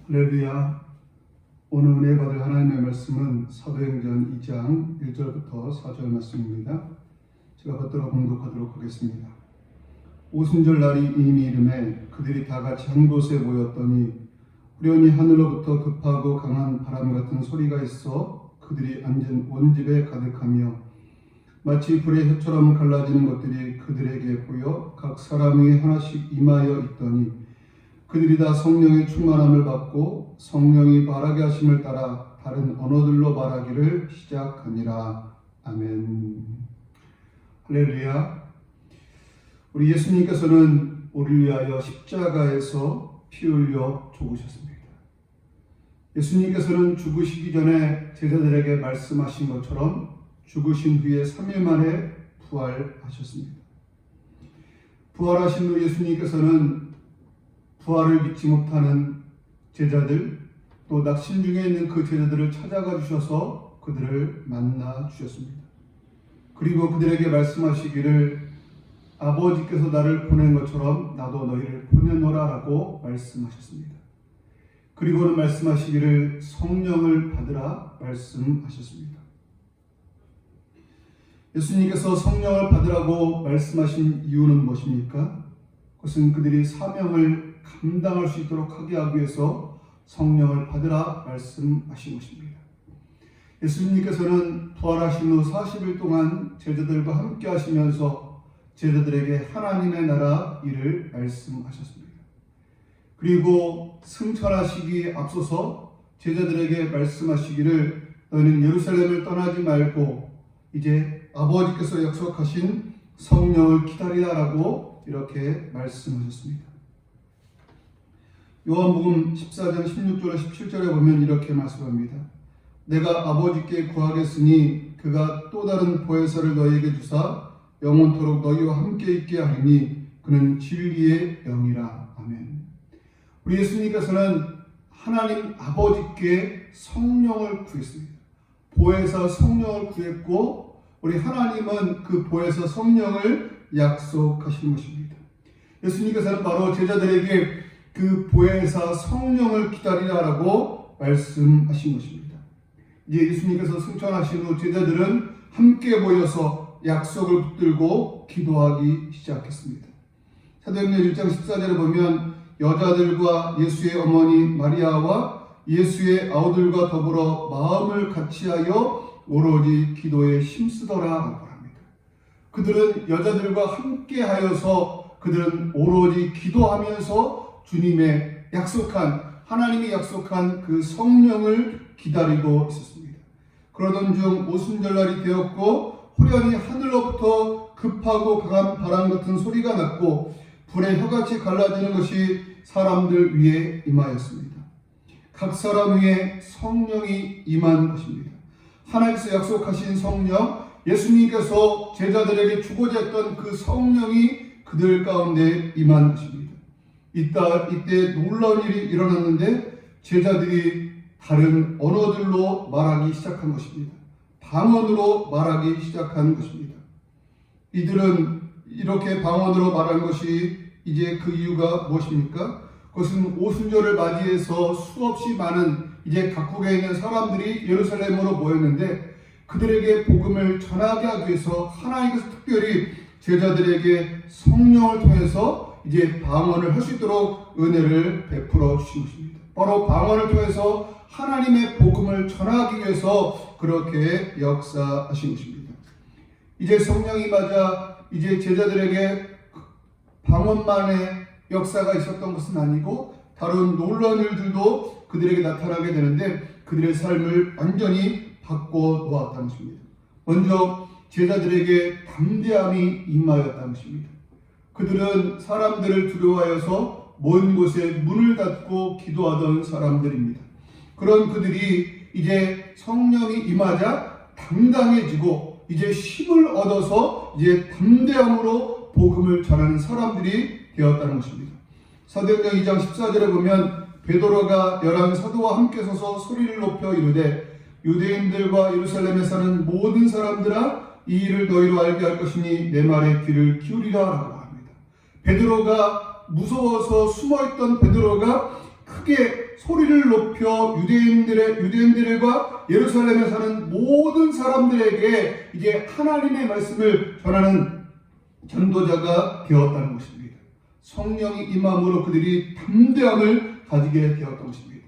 할렐루야. 오늘 은혜 받을 하나님의 말씀은 사도행전 2장 1절부터 4절 말씀입니다. 제가 받들어 봉독하도록 하겠습니다. 오순절 날이 이미 이름에 그들이 다 같이 한 곳에 모였더니 후련히 하늘로부터 급하고 강한 바람 같은 소리가 있어 그들이 앉은 온 집에 가득하며 마치 불의 혀처럼 갈라지는 것들이 그들에게 보여 각 사람이 하나씩 임하여 있더니 그들이 다 성령의 충만함을 받고 성령이 말하게 하심을 따라 다른 언어들로 말하기를 시작하니라. 아멘. 할렐루야. 우리 예수님께서는 우리를 위하여 십자가에서 피 흘려 죽으셨습니다. 예수님께서는 죽으시기 전에 제자들에게 말씀하신 것처럼 죽으신 후에 3일 만에 부활하셨습니다. 부활하신 후 예수님께서는 부활을 믿지 못하는 제자들, 또 낙심 중에 있는 그 제자들을 찾아가 주셔서 그들을 만나 주셨습니다. 그리고 그들에게 말씀하시기를 아버지께서 나를 보낸 것처럼 나도 너희를 보내노라 라고 말씀하셨습니다. 그리고는 말씀하시기를 성령을 받으라 말씀하셨습니다. 예수님께서 성령을 받으라고 말씀하신 이유는 무엇입니까? 그것은 그들이 사명을 감당할 수 있도록 하게 하기 위해서 성령을 받으라 말씀하신 것입니다. 예수님께서는 부활하신 후 40일 동안 제자들과 함께 하시면서 제자들에게 하나님의 나라 일을 말씀하셨습니다. 그리고 승천하시기에 앞서서 제자들에게 말씀하시기를 너희는 예루살렘을 떠나지 말고 이제 아버지께서 약속하신 성령을 기다리라라고 이렇게 말씀하셨습니다. 요한복음 14장 16절에 17절에 보면 이렇게 말씀합니다. 내가 아버지께 구하겠으니 그가 또 다른 보혜사를 너희에게 주사 영원토록 너희와 함께 있게 하리니 그는 진리의 영이라. 아멘. 우리 예수님께서는 하나님 아버지께 성령을 구했습니다. 보혜사 성령을 구했고 우리 하나님은 그 보혜사 성령을 약속하신 것입니다. 예수님께서는 바로 제자들에게 그 보혜사 성령을 기다리라라고 말씀하신 것입니다. 이제 예수님께서 승천하신 후 제자들은 함께 모여서 약속을 붙들고 기도하기 시작했습니다. 사도행전 1장 14절에 보면 여자들과 예수의 어머니 마리아와 예수의 아우들과 더불어 마음을 같이하여 오로지 기도에 힘쓰더라라고 합니다. 그들은 여자들과 함께하여서 그들은 오로지 기도하면서 주님의 약속한 하나님이 약속한 그 성령을 기다리고 있었습니다. 그러던 중 오순절날이 되었고 후련히 하늘로부터 급하고 강한 바람 같은 소리가 났고 불의 혀같이 갈라지는 것이 사람들 위에 임하였습니다. 각 사람 위에 성령이 임한 것입니다. 하나님께서 약속하신 성령, 예수님께서 제자들에게 주고자 했던 그 성령이 그들 가운데 임한 것입니다. 이때 놀라운 일이 일어났는데 제자들이 다른 언어들로 말하기 시작한 것입니다. 방언으로 말하기 시작한 것입니다. 이들은 이렇게 방언으로 말한 것이 이제 그 이유가 무엇입니까? 그것은 오순절을 맞이해서 수없이 많은 이제 각국에 있는 사람들이 예루살렘으로 모였는데 그들에게 복음을 전하게 하기 위해서 하나님께서 특별히 제자들에게 성령을 통해서 이제 방언을 할 수 있도록 은혜를 베풀어 주신 것입니다. 바로 방언을 통해서 하나님의 복음을 전하기 위해서 그렇게 역사하신 것입니다. 이제 성령이 맞아 이제 제자들에게 방언만의 역사가 있었던 것은 아니고 다른 놀라운 일들도 그들에게 나타나게 되는데 그들의 삶을 완전히 바꿔 놓았다는 것입니다. 먼저 제자들에게 담대함이 임하였다는 것입니다. 그들은 사람들을 두려워하여서 먼 곳에 문을 닫고 기도하던 사람들입니다. 그런 그들이 이제 성령이 임하자 당당해지고 이제 힘을 얻어서 이제 담대함으로 복음을 전하는 사람들이 되었다는 것입니다. 사도행전 2장 14절에 보면 베드로가 11 사도와 함께 서서 소리를 높여 이르되 유대인들과 예루살렘에 사는 모든 사람들아 이 일을 너희로 알게 할 것이니 내 말에 귀를 기울이라 라고 합니다. 베드로가 무서워서 숨어있던 베드로가 크게 소리를 높여 유대인들과 예루살렘에 사는 모든 사람들에게 이제 하나님의 말씀을 전하는 전도자가 되었다는 것입니다. 성령이 임함으로 그들이 담대함을 가지게 되었던 것입니다.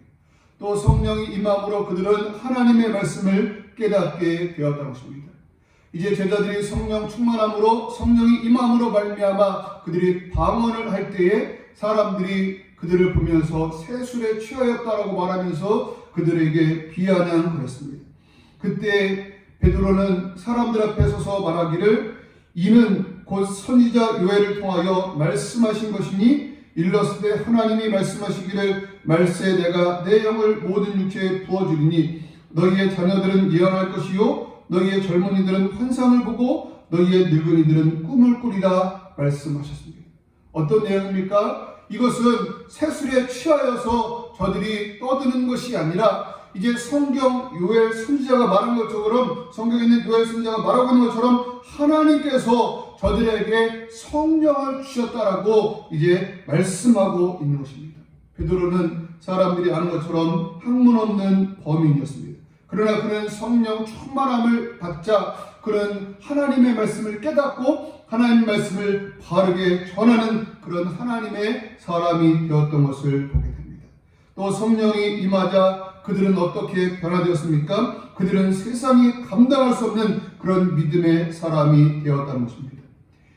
또 성령이 임함으로 그들은 하나님의 말씀을 깨닫게 되었다는 것입니다. 이제 제자들이 성령 충만함으로 성령이 임함으로 말미암아 그들이 방언을 할 때에 사람들이 그들을 보면서 세술에 취하였다라고 말하면서 그들에게 비아냥거렸습니다. 그때 베드로는 사람들 앞에 서서 말하기를 이는 곧 선지자 요엘을 통하여 말씀하신 것이니 일렀으되 하나님이 말씀하시기를 말세 내가 내 영을 모든 육체에 부어주리니 너희의 자녀들은 예언할 것이요 너희의 젊은이들은 환상을 보고 너희의 늙은이들은 꿈을 꾸리라 말씀하셨습니다. 어떤 내용입니까? 이것은 세술에 취하여서 저들이 떠드는 것이 아니라 이제 성경 요엘 선지자가 말한 것처럼 성경에 있는 요엘 선지자가 말하고 있는 것처럼 하나님께서 저들에게 성령을 주셨다라고 이제 말씀하고 있는 것입니다. 베드로는 사람들이 아는 것처럼 학문 없는 범인이었습니다. 그러나 그는 성령 충만함을 받자 그는 하나님의 말씀을 깨닫고 하나님의 말씀을 바르게 전하는 그런 하나님의 사람이 되었던 것을 보게 됩니다. 또 성령이 임하자 그들은 어떻게 변화되었습니까? 그들은 세상이 감당할 수 없는 그런 믿음의 사람이 되었다는 것입니다.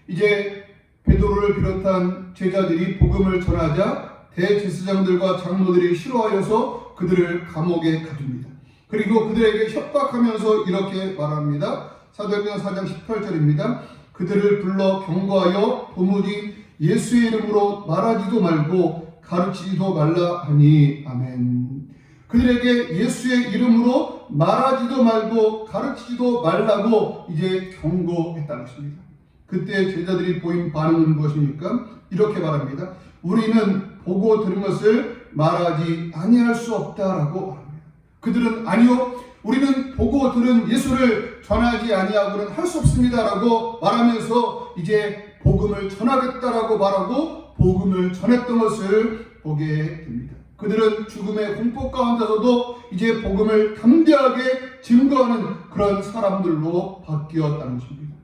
이제 베드로를 비롯한 제자들이 복음을 전하자 대제사장들과 장로들이 싫어하여서 그들을 감옥에 가둡니다. 그리고 그들에게 협박하면서 이렇게 말합니다. 사도행전 4장 18절입니다. 그들을 불러 경고하여 도무지 예수의 이름으로 말하지도 말고 가르치지도 말라 하니 아멘. 그들에게 예수의 이름으로 말하지도 말고 가르치지도 말라고 이제 경고했다는 것입니다. 그때 제자들이 보인 반응은 무엇입니까? 이렇게 말합니다. 우리는 보고 들은 것을 말하지 아니할 수 없다라고 말합니다. 그들은 아니요 우리는 보고 들은 예수를 전하지 아니하고는 할 수 없습니다라고 말하면서 이제 복음을 전하겠다라고 말하고 복음을 전했던 것을 보게 됩니다. 그들은 죽음의 공포 가운데서도 이제 복음을 담대하게 증거하는 그런 사람들로 바뀌었다는 것입니다.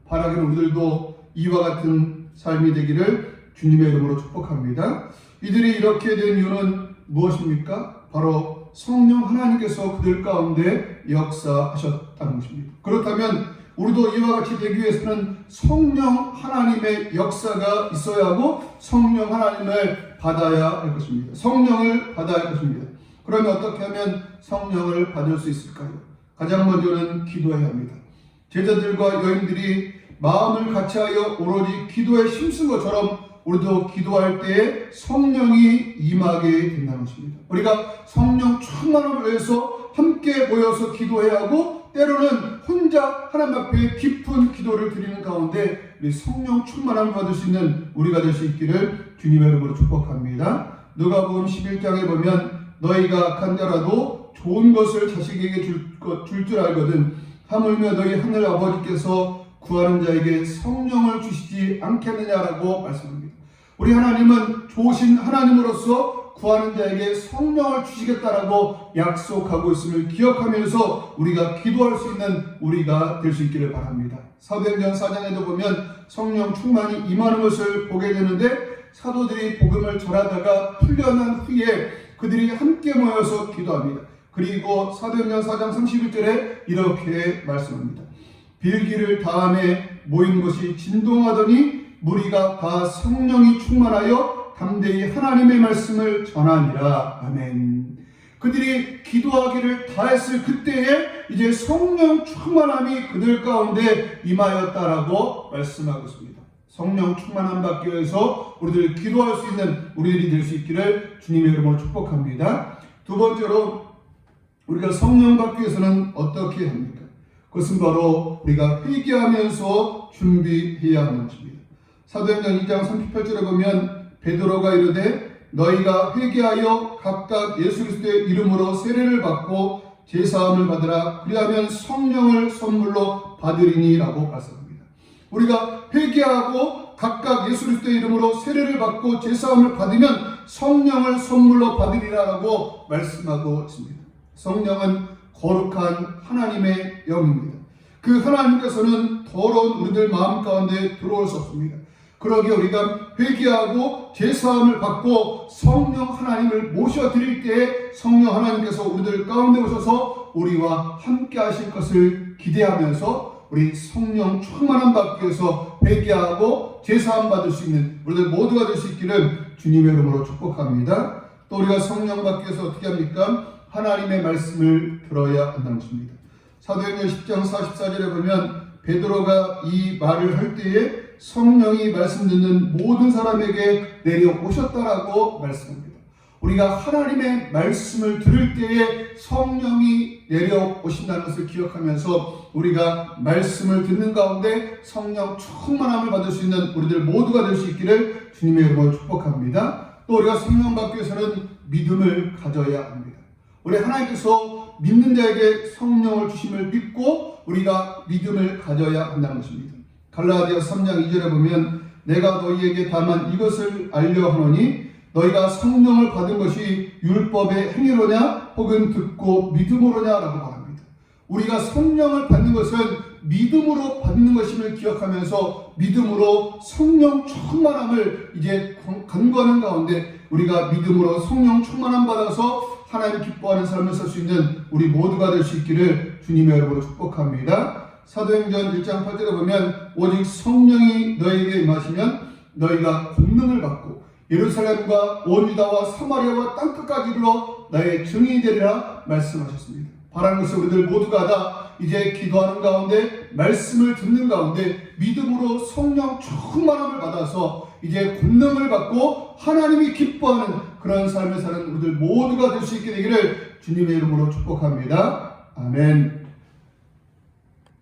바라기는 우리들도 이와 같은 삶이 되기를 주님의 이름으로 축복합니다. 이들이 이렇게 된 이유는 무엇입니까? 바로 성령 하나님께서 그들 가운데 역사하셨다는 것입니다. 그렇다면 우리도 이와 같이 되기 위해서는 성령 하나님의 역사가 있어야 하고 성령 하나님을 받아야 할 것입니다. 성령을 받아야 할 것입니다. 그러면 어떻게 하면 성령을 받을 수 있을까요? 가장 먼저는 기도해야 합니다. 제자들과 여인들이 마음을 같이하여 오로지 기도에 힘쓴 것처럼 우리도 기도할 때에 성령이 임하게 된다는 것입니다. 우리가 성령 충만함을 위해서 함께 모여서 기도해야 하고 때로는 혼자 하나님 앞에 깊은 기도를 드리는 가운데 우리 성령 충만함을 받을 수 있는 우리가 될 수 있기를 주님의 이름으로 축복합니다. 누가복음 11장에 보면 너희가 악한 자라도 좋은 것을 자식에게 줄 알거든 하물며 너희 하늘 아버지께서 구하는 자에게 성령을 주시지 않겠느냐라고 말씀합니다. 우리 하나님은 좋으신 하나님으로서 구하는 자에게 성령을 주시겠다라고 약속하고 있음을 기억하면서 우리가 기도할 수 있는 우리가 될 수 있기를 바랍니다. 사도행전 4장에도 보면 성령 충만이 임하는 것을 보게 되는데 사도들이 복음을 전하다가 풀려난 후에 그들이 함께 모여서 기도합니다. 그리고 사도행전 4장 31절에 이렇게 말씀합니다. 빌기를 다음에 모인 것이 진동하더니 무리가 다 성령이 충만하여 담대히 하나님의 말씀을 전하니라. 아멘. 그들이 기도하기를 다했을 그때에 이제 성령 충만함이 그들 가운데 임하였다라고 말씀하고 있습니다. 성령 충만함 받기 위해서 우리들 기도할 수 있는 우리들이 될 수 있기를 주님의 이름으로 축복합니다. 두 번째로 우리가 성령 받기 위해서는 어떻게 합니까? 그것은 바로 우리가 회개하면서 준비해야 하는 것입니다. 사도행전 2장 38절에 보면 베드로가 이르되 너희가 회개하여 각각 예수 그리스도의 이름으로 세례를 받고 제사함을 받으라. 그리하면 성령을 선물로 받으리니라고 말씀합니다. 우리가 회개하고 각각 예수 그리스도의 이름으로 세례를 받고 제사함을 받으면 성령을 선물로 받으리라고 말씀하고 있습니다. 성령은 거룩한 하나님의 영입니다. 그 하나님께서는 더러운 우리들 마음 가운데 들어올 수 없습니다. 그러기에 우리가 회개하고 제사함을 받고 성령 하나님을 모셔드릴 때에 성령 하나님께서 우리들 가운데 오셔서 우리와 함께 하실 것을 기대하면서 우리 성령 충만함 받기 위해서 회개하고 제사함 받을 수 있는 우리들 모두가 될 수 있기를 주님의 이름으로 축복합니다. 또 우리가 성령 받기 위해서 어떻게 합니까? 하나님의 말씀을 들어야 한다는 것입니다. 사도행전 10장 44절에 보면 베드로가 이 말을 할 때에 성령이 말씀 듣는 모든 사람에게 내려오셨다라고 말씀합니다. 우리가 하나님의 말씀을 들을 때에 성령이 내려오신다는 것을 기억하면서 우리가 말씀을 듣는 가운데 성령 충만함을 받을 수 있는 우리들 모두가 될 수 있기를 주님의 이름으로 축복합니다. 또 우리가 성령 받기 위해서는 믿음을 가져야 합니다. 우리 하나님께서 믿는 자에게 성령을 주심을 믿고 우리가 믿음을 가져야 한다는 것입니다. 갈라디아서 3장 2절에 보면 내가 너희에게 다만 이것을 알려 하노니 너희가 성령을 받은 것이 율법의 행위로냐 혹은 듣고 믿음으로냐라고 말합니다. 우리가 성령을 받는 것은 믿음으로 받는 것임을 기억하면서 믿음으로 성령 충만함을 이제 간구하는 가운데 우리가 믿음으로 성령 충만함 받아서 하나님 기뻐하는 삶을 살 수 있는 우리 모두가 될 수 있기를 주님의 이름으로 축복합니다. 사도행전 1장 8절에 보면 오직 성령이 너희에게 임하시면 너희가 권능을 받고 예루살렘과 온 유다와 사마리아와 땅끝까지 이르러 나의 증인이 되리라 말씀하셨습니다. 바라는 것은 우리들 모두가 다 이제 기도하는 가운데 말씀을 듣는 가운데 믿음으로 성령 충만함을 받아서 이제 권능을 받고 하나님이 기뻐하는 그런 삶을 사는 우리들 모두가 될 수 있게 되기를 주님의 이름으로 축복합니다. 아멘.